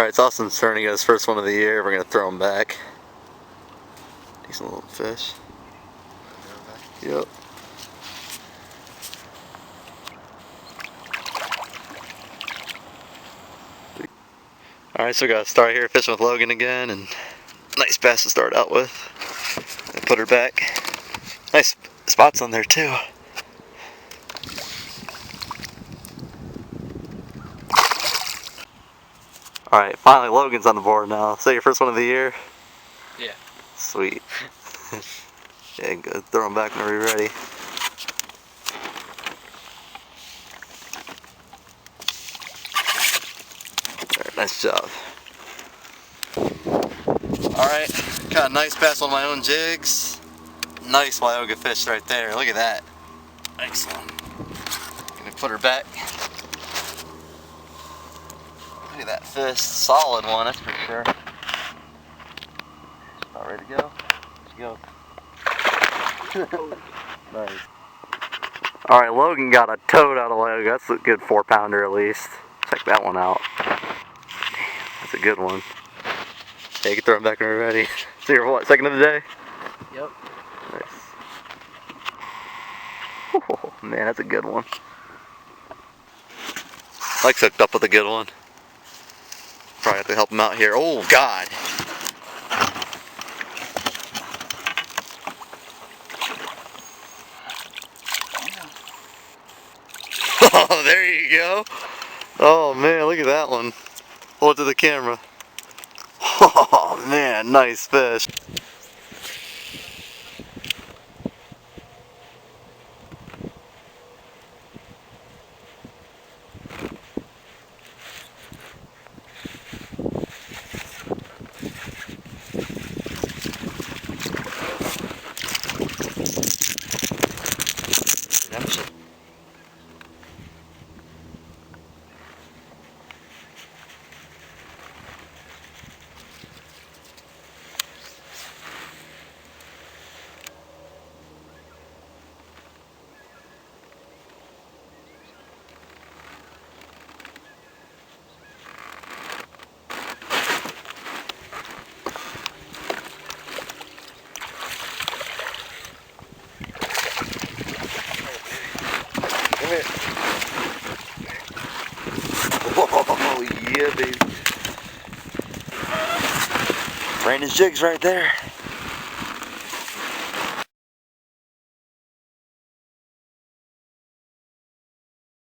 Alright, it's Austin's turn to get his first one of the year. We're going to throw him back. Decent little fish. Yep. Alright, so we got to start here fishing with Logan again, and nice bass to start out with. And put her back. Nice spots on there too. Alright, finally Logan's on the board now. Is that your first one of the year? Yeah. Sweet. Yeah, good. Throw him back whenever you're ready. Alright, nice job. Alright, got a nice bass on my own jigs. Nice Wyoga fish right there. Look at that. Excellent. Gonna put her back. Look at that fish. Solid one, that's for sure. About ready to go? Go. Nice. Alright, Logan got a toad out of Wyoga. That's a good 4-pounder at least. Check that one out. Damn, that's a good one. Yeah, you can throw him back when we're ready. So you're what, second of the day? Yep. Nice. Oh, man, that's a good one. Mike's hooked up with a good one. Probably have to help him out here. Oh, God. Oh, there you go. Oh, man, look at that one. Hold it to the camera. Oh, man, nice fish. Oh, yeah, baby. Brandon's jigs right there.